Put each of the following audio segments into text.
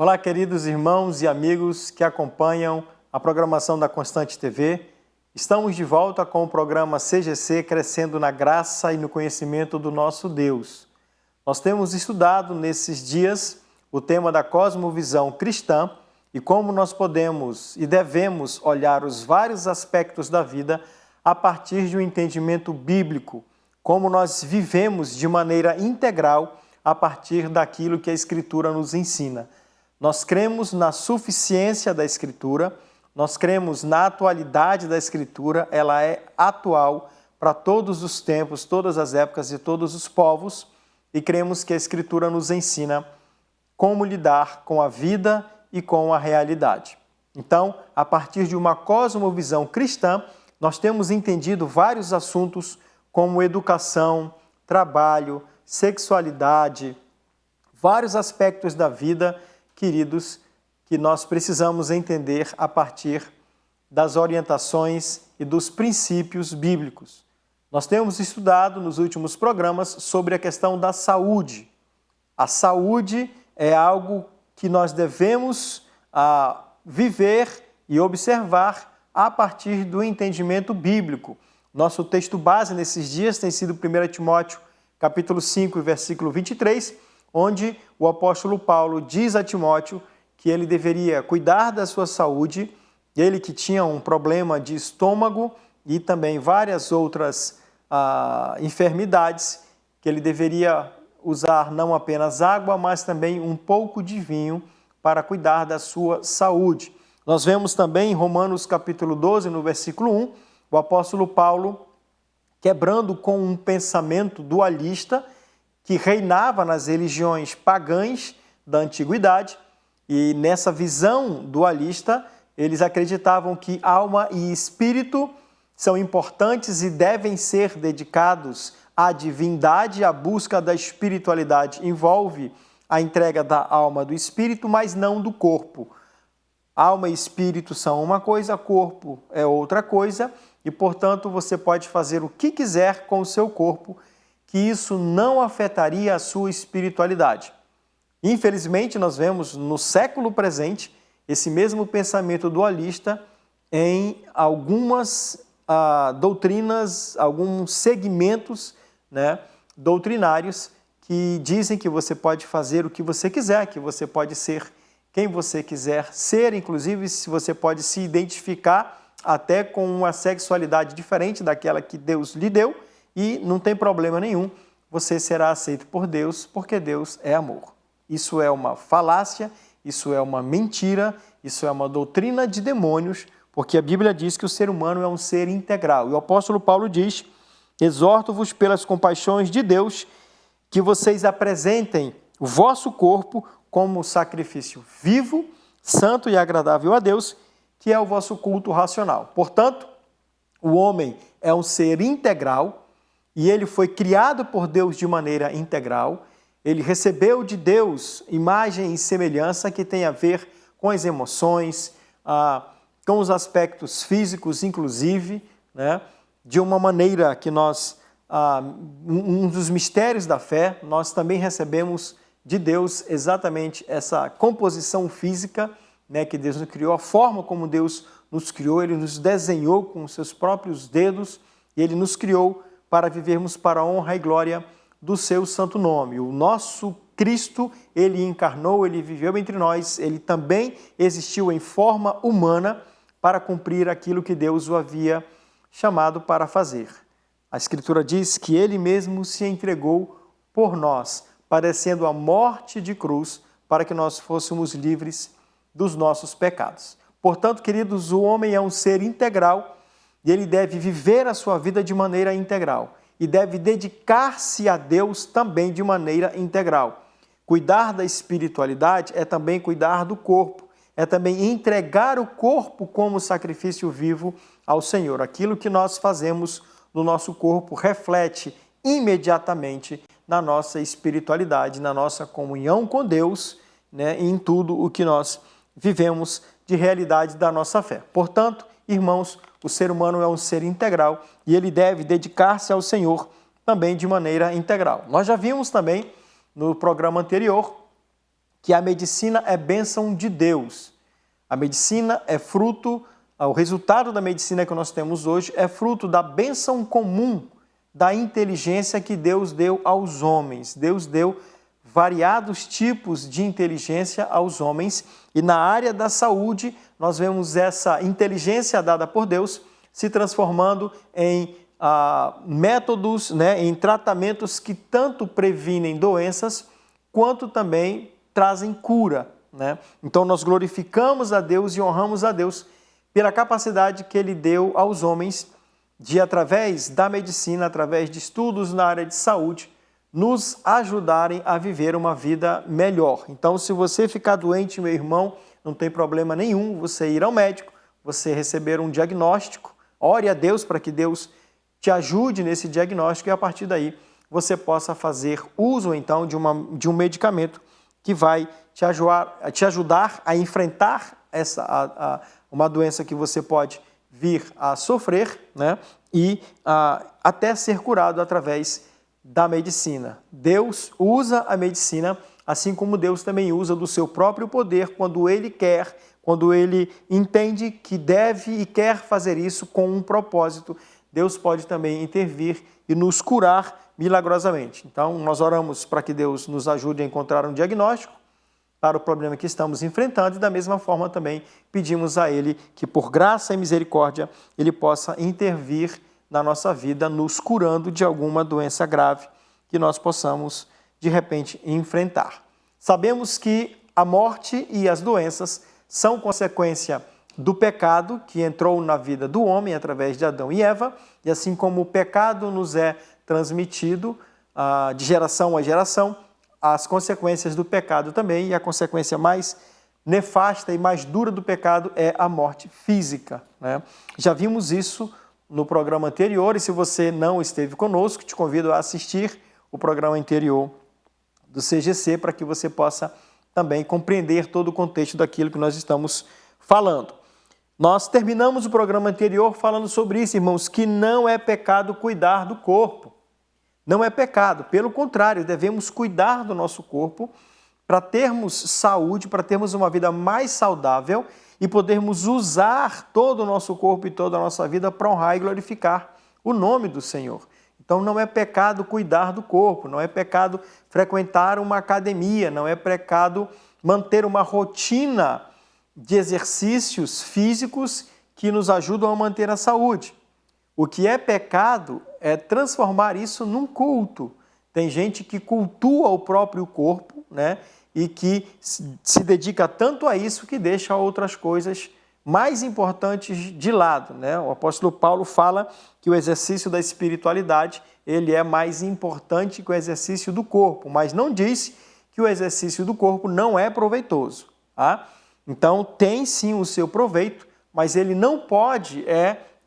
Olá, queridos irmãos e amigos que acompanham a programação da Constante TV. Estamos de volta com o programa CGC Crescendo na Graça e no Conhecimento do Nosso Deus. Nós temos estudado nesses dias o tema da cosmovisão cristã e como nós podemos e devemos olhar os vários aspectos da vida a partir de um entendimento bíblico, como nós vivemos de maneira integral a partir daquilo que a Escritura nos ensina. Nós cremos na suficiência da Escritura, nós cremos na atualidade da Escritura, ela é atual para todos os tempos, todas as épocas e todos os povos, e cremos que a Escritura nos ensina como lidar com a vida e com a realidade. Então, a partir de uma cosmovisão cristã, nós temos entendido vários assuntos como educação, trabalho, sexualidade, vários aspectos da vida, queridos, que nós precisamos entender a partir das orientações e dos princípios bíblicos. Nós temos estudado nos últimos programas sobre a questão da saúde. A saúde é algo que nós devemos viver e observar a partir do entendimento bíblico. Nosso texto base nesses dias tem sido 1 Timóteo, capítulo 5, versículo 23, onde o apóstolo Paulo diz a Timóteo que ele deveria cuidar da sua saúde, ele que tinha um problema de estômago e também várias outras enfermidades, que ele deveria usar não apenas água, mas também um pouco de vinho para cuidar da sua saúde. Nós vemos também em Romanos capítulo 12, no versículo 1, o apóstolo Paulo quebrando com um pensamento dualista que reinava nas religiões pagãs da antiguidade, e nessa visão dualista, eles acreditavam que alma e espírito são importantes e devem ser dedicados à divindade. A busca da espiritualidade envolve a entrega da alma do espírito, mas não do corpo. Alma e espírito são uma coisa, corpo é outra coisa, e, portanto, você pode fazer o que quiser com o seu corpo, que isso não afetaria a sua espiritualidade. Infelizmente, nós vemos no século presente esse mesmo pensamento dualista em algumas doutrinas, alguns segmentos, doutrinários que dizem que você pode fazer o que você quiser, que você pode ser quem você quiser ser, inclusive se você pode se identificar até com uma sexualidade diferente daquela que Deus lhe deu, e não tem problema nenhum, você será aceito por Deus, porque Deus é amor. Isso é uma falácia, isso é uma mentira, isso é uma doutrina de demônios, porque a Bíblia diz que o ser humano é um ser integral. E o apóstolo Paulo diz: exorto-vos pelas compaixões de Deus, que vocês apresentem o vosso corpo como sacrifício vivo, santo e agradável a Deus, que é o vosso culto racional. Portanto, o homem é um ser integral, e ele foi criado por Deus de maneira integral. Ele recebeu de Deus imagem e semelhança que tem a ver com as emoções, com os aspectos físicos, inclusive, de uma maneira que nós, um dos mistérios da fé, nós também recebemos de Deus exatamente essa composição física, que Deus nos criou, a forma como Deus nos criou, Ele nos desenhou com os seus próprios dedos, e Ele nos criou para vivermos para a honra e glória do seu santo nome. O nosso Cristo, Ele encarnou, Ele viveu entre nós, Ele também existiu em forma humana para cumprir aquilo que Deus o havia chamado para fazer. A Escritura diz que Ele mesmo se entregou por nós, padecendo a morte de cruz, para que nós fôssemos livres dos nossos pecados. Portanto, queridos, o homem é um ser integral, e ele deve viver a sua vida de maneira integral e deve dedicar-se a Deus também de maneira integral. Cuidar da espiritualidade é também cuidar do corpo, é também entregar o corpo como sacrifício vivo ao Senhor. Aquilo que nós fazemos no nosso corpo reflete imediatamente na nossa espiritualidade, na nossa comunhão com Deus, e em tudo o que nós vivemos de realidade da nossa fé. Portanto, irmãos, o ser humano é um ser integral e ele deve dedicar-se ao Senhor também de maneira integral. Nós já vimos também no programa anterior que a medicina é bênção de Deus. A medicina é fruto, o resultado da medicina que nós temos hoje é fruto da bênção comum da inteligência que Deus deu aos homens. Deus deu variados tipos de inteligência aos homens e na área da saúde nós vemos essa inteligência dada por Deus se transformando em métodos, em tratamentos que tanto previnem doenças quanto também trazem cura. Então nós glorificamos a Deus e honramos a Deus pela capacidade que Ele deu aos homens de, através da medicina, através de estudos na área de saúde, nos ajudarem a viver uma vida melhor. Então, se você ficar doente, meu irmão, não tem problema nenhum você ir ao médico, você receber um diagnóstico, ore a Deus para que Deus te ajude nesse diagnóstico e a partir daí você possa fazer uso então de um medicamento que vai te ajudar a enfrentar uma doença que você pode vir a sofrer, e até ser curado através da medicina. Deus usa a medicina, assim como Deus também usa do seu próprio poder quando Ele quer, quando Ele entende que deve e quer fazer isso com um propósito. Deus pode também intervir e nos curar milagrosamente. Então, nós oramos para que Deus nos ajude a encontrar um diagnóstico para o problema que estamos enfrentando e da mesma forma também pedimos a Ele que por graça e misericórdia Ele possa intervir na nossa vida, nos curando de alguma doença grave que nós possamos de repente enfrentar. Sabemos que a morte e as doenças são consequência do pecado que entrou na vida do homem através de Adão e Eva, e assim como o pecado nos é transmitido de geração a geração, as consequências do pecado também, e a consequência mais nefasta e mais dura do pecado é a morte física. Já vimos isso no programa anterior, e se você não esteve conosco, te convido a assistir o programa anterior do CGC para que você possa também compreender todo o contexto daquilo que nós estamos falando. Nós terminamos o programa anterior falando sobre isso, irmãos, que não é pecado cuidar do corpo. Não é pecado, pelo contrário, devemos cuidar do nosso corpo para termos saúde, para termos uma vida mais saudável e podermos usar todo o nosso corpo e toda a nossa vida para honrar e glorificar o nome do Senhor. Então não é pecado cuidar do corpo, não é pecado frequentar uma academia, não é pecado manter uma rotina de exercícios físicos que nos ajudam a manter a saúde. O que é pecado é transformar isso num culto. Tem gente que cultua o próprio corpo, e que se dedica tanto a isso que deixa outras coisas mais importantes de lado. O apóstolo Paulo fala que o exercício da espiritualidade ele é mais importante que o exercício do corpo, mas não diz que o exercício do corpo não é proveitoso. Então, tem sim o seu proveito, mas ele não pode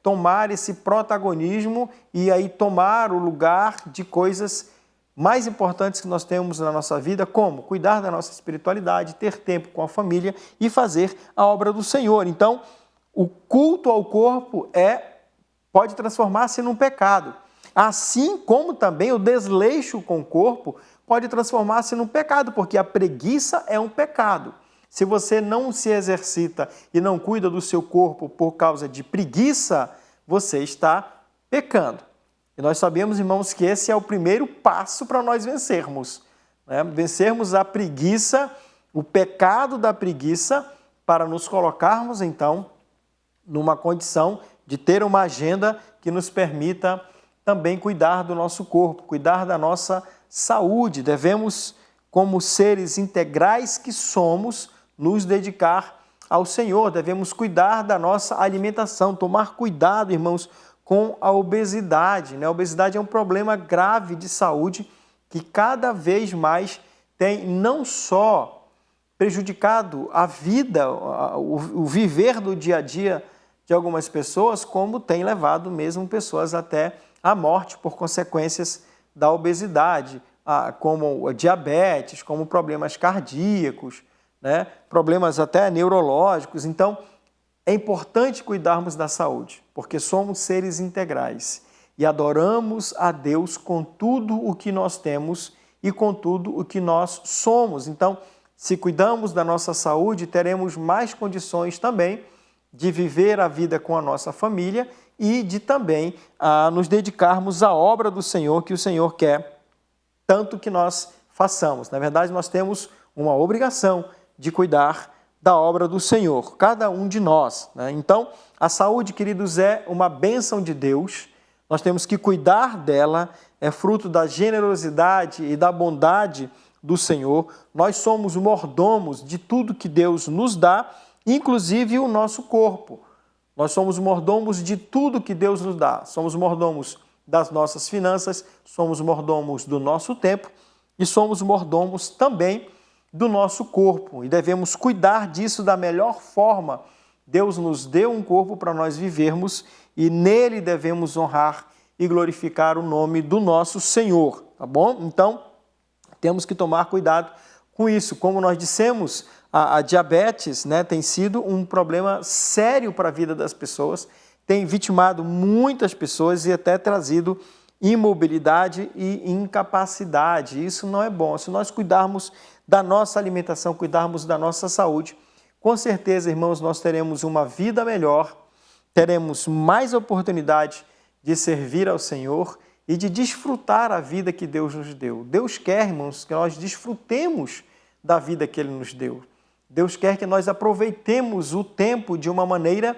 tomar esse protagonismo e aí tomar o lugar de coisas mais importantes que nós temos na nossa vida, como cuidar da nossa espiritualidade, ter tempo com a família e fazer a obra do Senhor. Então, o culto ao corpo pode transformar-se num pecado, assim como também o desleixo com o corpo pode transformar-se num pecado, porque a preguiça é um pecado. Se você não se exercita e não cuida do seu corpo por causa de preguiça, você está pecando. E nós sabemos, irmãos, que esse é o primeiro passo para nós vencermos. Vencermos a preguiça, o pecado da preguiça, para nos colocarmos, então, numa condição de ter uma agenda que nos permita também cuidar do nosso corpo, cuidar da nossa saúde. Devemos, como seres integrais que somos, nos dedicar ao Senhor, devemos cuidar da nossa alimentação, tomar cuidado, irmãos, com a obesidade. A obesidade é um problema grave de saúde que cada vez mais tem não só prejudicado a vida, o viver do dia a dia de algumas pessoas, como tem levado mesmo pessoas até à morte por consequências da obesidade, como diabetes, como problemas cardíacos, problemas até neurológicos. Então, é importante cuidarmos da saúde, porque somos seres integrais e adoramos a Deus com tudo o que nós temos e com tudo o que nós somos. Então, se cuidamos da nossa saúde, teremos mais condições também de viver a vida com a nossa família e de também nos dedicarmos à obra do Senhor, que o Senhor quer tanto que nós façamos. Na verdade, nós temos uma obrigação de cuidar da obra do Senhor, cada um de nós, né? Então, a saúde, queridos, é uma bênção de Deus, nós temos que cuidar dela, é fruto da generosidade e da bondade do Senhor. Nós somos mordomos de tudo que Deus nos dá, inclusive o nosso corpo. Nós somos mordomos de tudo que Deus nos dá. Somos mordomos das nossas finanças, somos mordomos do nosso tempo e somos mordomos também do nosso corpo. E devemos cuidar disso da melhor forma. Deus nos deu um corpo para nós vivermos e nele devemos honrar e glorificar o nome do nosso Senhor, tá bom? Então, temos que tomar cuidado com isso. Como nós dissemos, a diabetes, né, tem sido um problema sério para a vida das pessoas, tem vitimado muitas pessoas e até trazido imobilidade e incapacidade. Isso não é bom. Se nós cuidarmos da nossa alimentação, cuidarmos da nossa saúde, com certeza, irmãos, nós teremos uma vida melhor, teremos mais oportunidade de servir ao Senhor e de desfrutar a vida que Deus nos deu. Deus quer, irmãos, que nós desfrutemos da vida que Ele nos deu. Deus quer que nós aproveitemos o tempo de uma maneira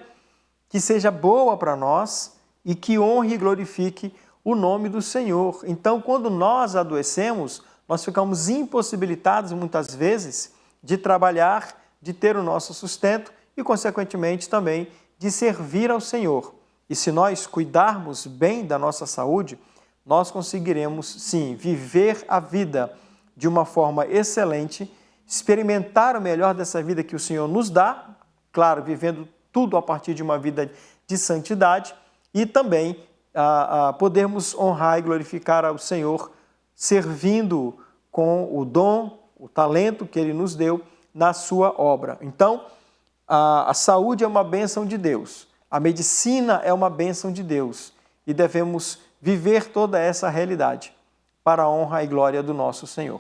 que seja boa para nós e que honre e glorifique o nome do Senhor. Então, quando nós adoecemos, nós ficamos impossibilitados, muitas vezes, de trabalhar, de ter o nosso sustento e, consequentemente, também de servir ao Senhor. E se nós cuidarmos bem da nossa saúde, nós conseguiremos, sim, viver a vida de uma forma excelente, experimentar o melhor dessa vida que o Senhor nos dá, claro, vivendo tudo a partir de uma vida de santidade e também podermos honrar e glorificar ao Senhor, servindo com o dom, o talento que Ele nos deu na sua obra. Então, a saúde é uma bênção de Deus, a medicina é uma bênção de Deus e devemos viver toda essa realidade para a honra e glória do nosso Senhor.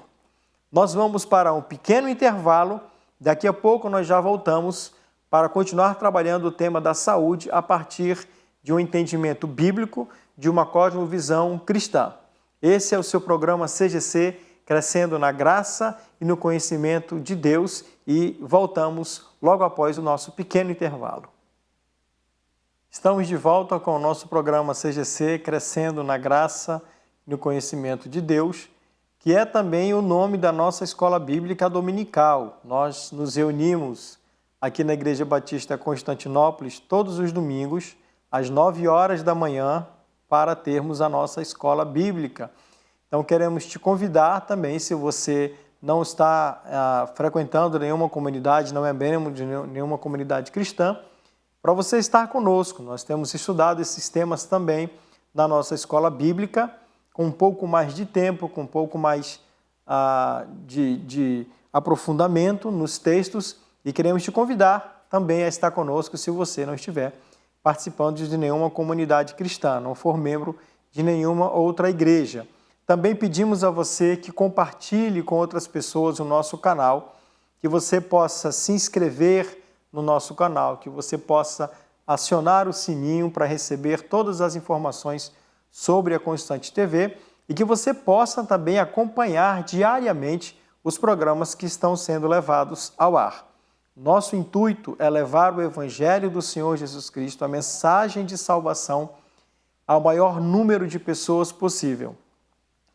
Nós vamos para um pequeno intervalo, daqui a pouco nós já voltamos para continuar trabalhando o tema da saúde a partir de um entendimento bíblico, de uma cosmovisão cristã. Esse é o seu programa CGC, Crescendo na Graça e no Conhecimento de Deus, e voltamos logo após o nosso pequeno intervalo. Estamos de volta com o nosso programa CGC, Crescendo na Graça e no Conhecimento de Deus, que é também o nome da nossa escola bíblica dominical. Nós nos reunimos aqui na Igreja Batista Constantinópolis todos os domingos, às 9 horas da manhã, para termos a nossa escola bíblica. Então, queremos te convidar também, se você não está frequentando nenhuma comunidade, não é membro de nenhuma comunidade cristã, para você estar conosco. Nós temos estudado esses temas também na nossa escola bíblica, com um pouco mais de tempo, com um pouco mais de aprofundamento nos textos, e queremos te convidar também a estar conosco se você não estiver participando de nenhuma comunidade cristã, não for membro de nenhuma outra igreja. Também pedimos a você que compartilhe com outras pessoas o nosso canal, que você possa se inscrever no nosso canal, que você possa acionar o sininho para receber todas as informações sobre a Constante TV e que você possa também acompanhar diariamente os programas que estão sendo levados ao ar. Nosso intuito é levar o Evangelho do Senhor Jesus Cristo, a mensagem de salvação, ao maior número de pessoas possível,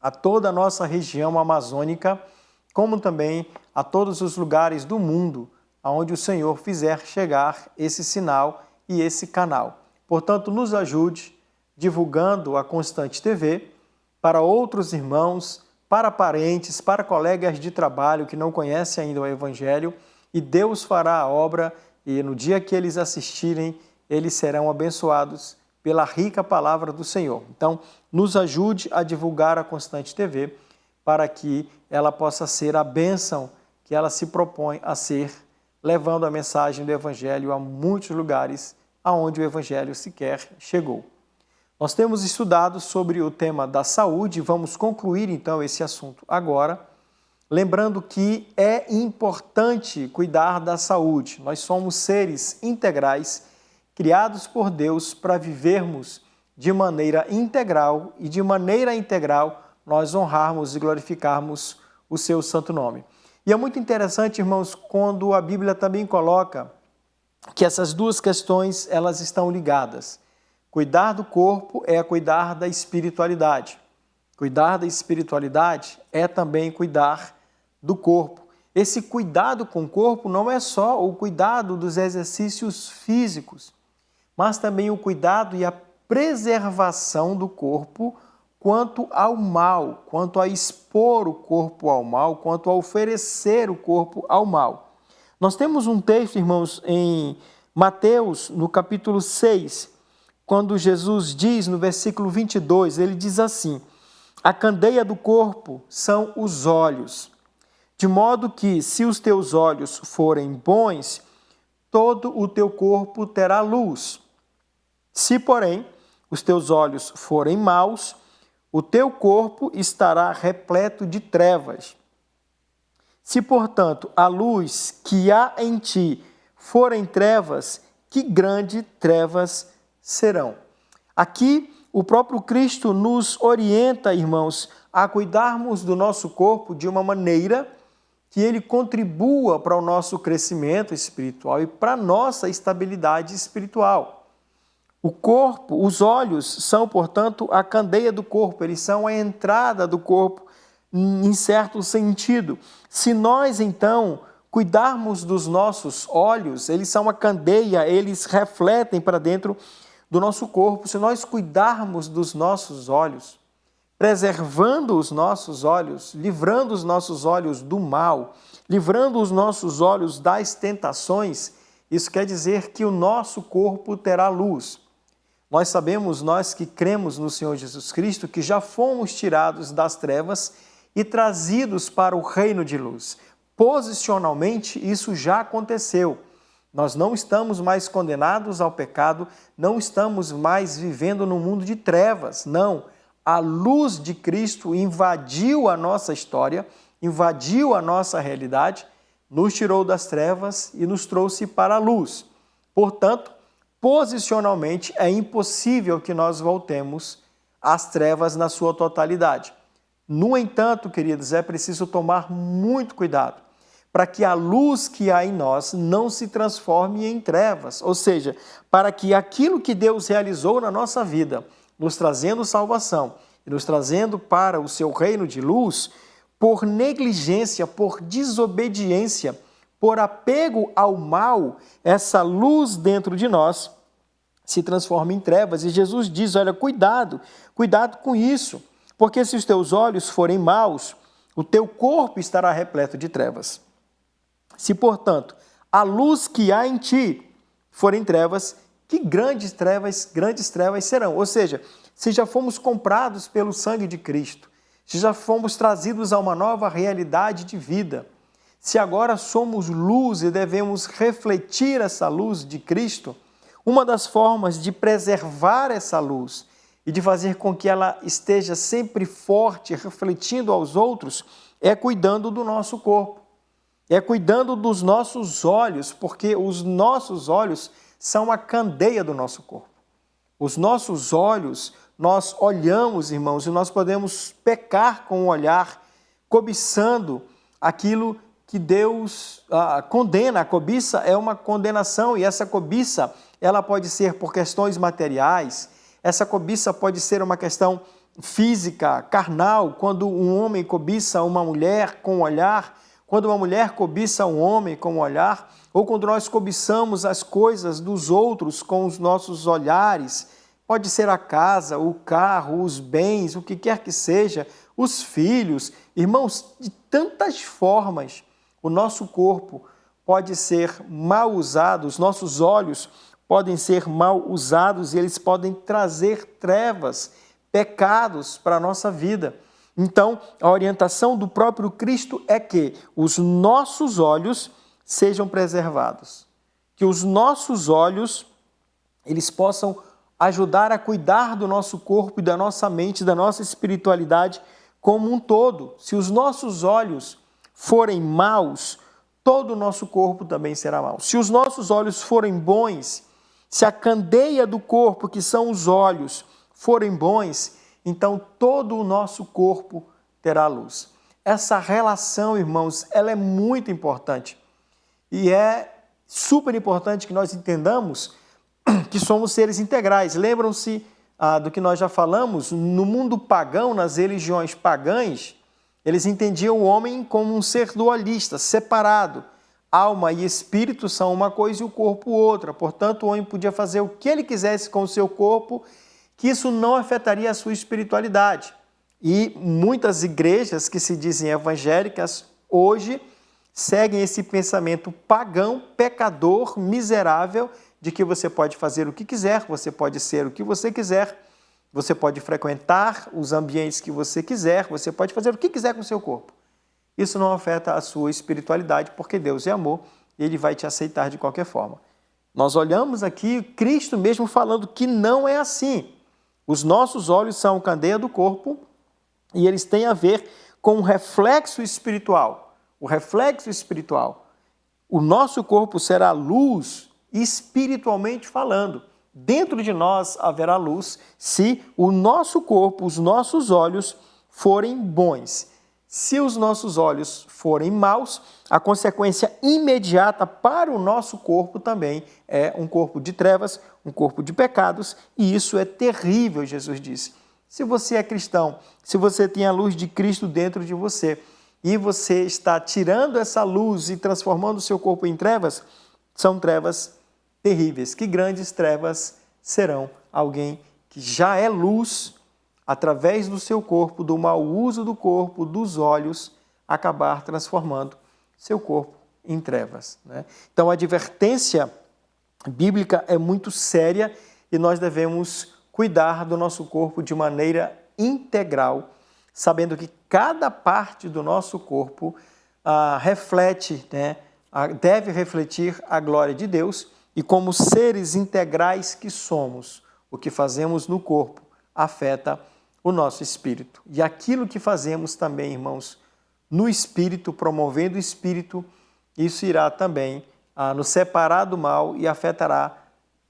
a toda a nossa região amazônica, como também a todos os lugares do mundo aonde o Senhor fizer chegar esse sinal e esse canal. Portanto, nos ajude divulgando a Constante TV para outros irmãos, para parentes, para colegas de trabalho que não conhecem ainda o Evangelho, e Deus fará a obra, e no dia que eles assistirem, eles serão abençoados pela rica palavra do Senhor. Então, nos ajude a divulgar a Constante TV para que ela possa ser a bênção que ela se propõe a ser, levando a mensagem do Evangelho a muitos lugares aonde o Evangelho sequer chegou. Nós temos estudado sobre o tema da saúde, vamos concluir então esse assunto agora, lembrando que é importante cuidar da saúde. Nós somos seres integrais, criados por Deus para vivermos de maneira integral e de maneira integral nós honrarmos e glorificarmos o seu santo nome. E é muito interessante, irmãos, quando a Bíblia também coloca que essas duas questões elas estão ligadas. Cuidar do corpo é cuidar da espiritualidade. Cuidar da espiritualidade é também cuidar do corpo. Esse cuidado com o corpo não é só o cuidado dos exercícios físicos, mas também o cuidado e a preservação do corpo quanto ao mal, quanto a expor o corpo ao mal, quanto a oferecer o corpo ao mal. Nós temos um texto, irmãos, em Mateus, no capítulo 6, quando Jesus diz, no versículo 22, ele diz assim: a candeia do corpo são os olhos, de modo que, se os teus olhos forem bons, todo o teu corpo terá luz. Se, porém, os teus olhos forem maus, o teu corpo estará repleto de trevas. Se, portanto, a luz que há em ti forem trevas, que grandes trevas serão. Aqui, o próprio Cristo nos orienta, irmãos, a cuidarmos do nosso corpo de uma maneira que ele contribua para o nosso crescimento espiritual e para a nossa estabilidade espiritual. O corpo, os olhos são, portanto, a candeia do corpo, eles são a entrada do corpo em certo sentido. Se nós, então, cuidarmos dos nossos olhos, eles são a candeia, eles refletem para dentro do nosso corpo. Se nós cuidarmos dos nossos olhos, preservando os nossos olhos, livrando os nossos olhos do mal, livrando os nossos olhos das tentações, isso quer dizer que o nosso corpo terá luz. Nós sabemos, nós que cremos no Senhor Jesus Cristo, que já fomos tirados das trevas e trazidos para o reino de luz. Posicionalmente, isso já aconteceu. Nós não estamos mais condenados ao pecado, não estamos mais vivendo no mundo de trevas, não. A luz de Cristo invadiu a nossa história, invadiu a nossa realidade, nos tirou das trevas e nos trouxe para a luz. Portanto, posicionalmente, é impossível que nós voltemos às trevas na sua totalidade. No entanto, queridos, é preciso tomar muito cuidado para que a luz que há em nós não se transforme em trevas, ou seja, para que aquilo que Deus realizou na nossa vida, nos trazendo salvação e nos trazendo para o seu reino de luz, por negligência, por desobediência, por apego ao mal, essa luz dentro de nós se transforma em trevas. E Jesus diz, olha, cuidado com isso, porque se os teus olhos forem maus, o teu corpo estará repleto de trevas. Se, portanto, a luz que há em ti forem trevas, que grandes trevas serão. Ou seja, se já fomos comprados pelo sangue de Cristo, se já fomos trazidos a uma nova realidade de vida, se agora somos luz e devemos refletir essa luz de Cristo, uma das formas de preservar essa luz e de fazer com que ela esteja sempre forte, refletindo aos outros, é cuidando do nosso corpo, é cuidando dos nossos olhos, porque os nossos olhos são a candeia do nosso corpo. Os nossos olhos, nós olhamos, irmãos, e nós podemos pecar com o olhar, cobiçando aquilo que Deus condena. A cobiça é uma condenação e essa cobiça ela pode ser por questões materiais, essa cobiça pode ser uma questão física, carnal, quando um homem cobiça uma mulher com o olhar, quando uma mulher cobiça um homem com o olhar, ou quando nós cobiçamos as coisas dos outros com os nossos olhares, pode ser a casa, o carro, os bens, o que quer que seja, os filhos. Irmãos, de tantas formas, o nosso corpo pode ser mal usado, os nossos olhos podem ser mal usados e eles podem trazer trevas, pecados para a nossa vida. Então, a orientação do próprio Cristo é que os nossos olhos sejam preservados, que os nossos olhos eles possam ajudar a cuidar do nosso corpo e da nossa mente, da nossa espiritualidade como um todo. Se os nossos olhos forem maus, todo o nosso corpo também será mau. Se os nossos olhos forem bons, se a candeia do corpo, que são os olhos, forem bons, então todo o nosso corpo terá luz. Essa relação, irmãos, ela é muito importante. E é super importante que nós entendamos que somos seres integrais. Lembram-se do que nós já falamos? No mundo pagão, nas religiões pagãs, eles entendiam o homem como um ser dualista, separado. Alma e espírito são uma coisa e o corpo outra. Portanto, o homem podia fazer o que ele quisesse com o seu corpo, que isso não afetaria a sua espiritualidade. E muitas igrejas que se dizem evangélicas hoje seguem esse pensamento pagão, pecador, miserável, de que você pode fazer o que quiser, você pode ser o que você quiser, você pode frequentar os ambientes que você quiser, você pode fazer o que quiser com o seu corpo. Isso não afeta a sua espiritualidade, porque Deus é amor e Ele vai te aceitar de qualquer forma. Nós olhamos aqui Cristo mesmo falando que não é assim. Os nossos olhos são a candeia do corpo e eles têm a ver com o reflexo espiritual. O reflexo espiritual. O nosso corpo será luz espiritualmente falando. Dentro de nós haverá luz se o nosso corpo, os nossos olhos forem bons. Se os nossos olhos forem maus, a consequência imediata para o nosso corpo também é um corpo de trevas, um corpo de pecados, e isso é terrível, Jesus disse. Se você é cristão, se você tem a luz de Cristo dentro de você, e você está tirando essa luz e transformando o seu corpo em trevas, são trevas terríveis. Que grandes trevas serão alguém que já é luz, através do seu corpo, do mau uso do corpo, dos olhos, acabar transformando seu corpo em trevas, né? Então, a advertência bíblica é muito séria e nós devemos cuidar do nosso corpo de maneira integral, sabendo que cada parte do nosso corpo reflete, né, deve refletir a glória de Deus, e como seres integrais que somos, o que fazemos no corpo afeta o nosso espírito. E aquilo que fazemos também, irmãos, no espírito, promovendo o espírito, isso irá também nos separar do mal e afetará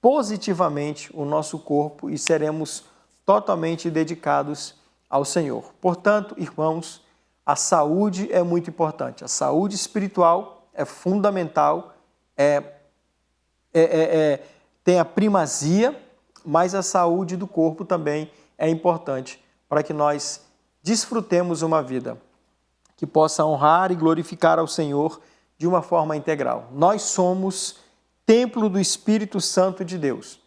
positivamente o nosso corpo e seremos totalmente dedicados ao Senhor. Portanto, irmãos, a saúde é muito importante. A saúde espiritual é fundamental, tem a primazia, mas a saúde do corpo também é importante para que nós desfrutemos uma vida que possa honrar e glorificar ao Senhor de uma forma integral. Nós somos templo do Espírito Santo de Deus.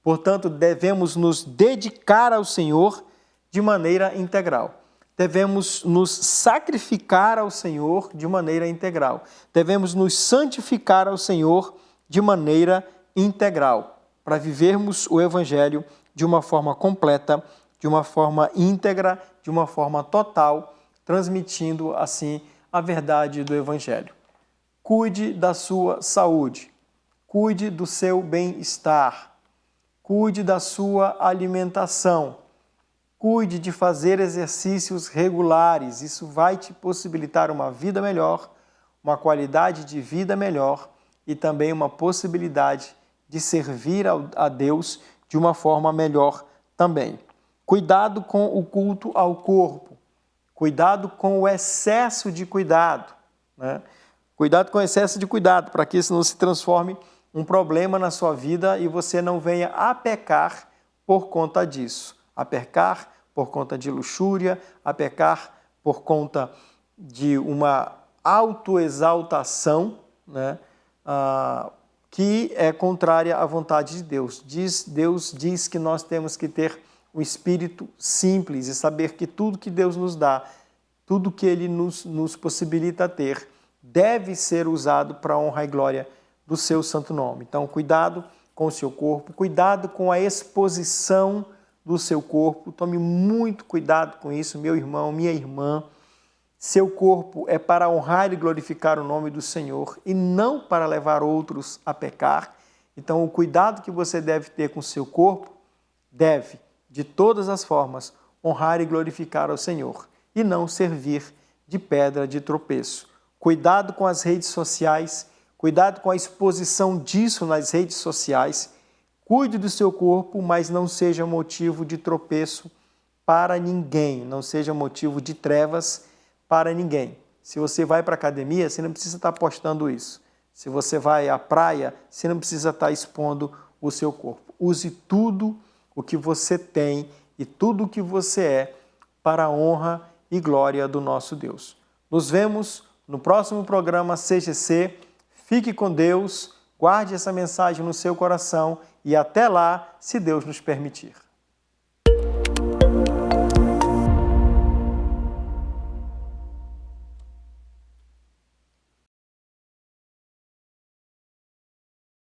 Portanto, devemos nos dedicar ao Senhor de maneira integral. Devemos nos sacrificar ao Senhor de maneira integral. Devemos nos santificar ao Senhor de maneira integral, para vivermos o Evangelho de uma forma completa, de uma forma íntegra, de uma forma total, transmitindo assim a verdade do Evangelho. Cuide da sua saúde, cuide do seu bem-estar, cuide da sua alimentação, cuide de fazer exercícios regulares. Isso vai te possibilitar uma vida melhor, uma qualidade de vida melhor e também uma possibilidade de servir a Deus de uma forma melhor também. Cuidado com o culto ao corpo, cuidado com o excesso de cuidado, né? Cuidado com o excesso de cuidado, para que isso não se transforme um problema na sua vida e você não venha a pecar por conta disso. A pecar por conta de luxúria, a pecar por conta de uma autoexaltação, né? Que é contrária à vontade de Deus. Deus diz que nós temos que ter um espírito simples e saber que tudo que Deus nos dá, tudo que Ele nos possibilita ter, deve ser usado para a honra e glória do seu santo nome. Então, cuidado com o seu corpo, cuidado com a exposição do seu corpo, tome muito cuidado com isso, meu irmão, minha irmã. Seu corpo é para honrar e glorificar o nome do Senhor e não para levar outros a pecar. Então, o cuidado que você deve ter com o seu corpo deve, de todas as formas, honrar e glorificar ao Senhor e não servir de pedra de tropeço. Cuidado com as redes sociais, cuidado com a exposição disso nas redes sociais. Cuide do seu corpo, mas não seja motivo de tropeço para ninguém, não seja motivo de trevas para ninguém. Se você vai para a academia, você não precisa estar postando isso. Se você vai à praia, você não precisa estar expondo o seu corpo. Use tudo o que você tem e tudo o que você é para a honra e glória do nosso Deus. Nos vemos no próximo programa CGC. Fique com Deus, guarde essa mensagem no seu coração e até lá, se Deus nos permitir.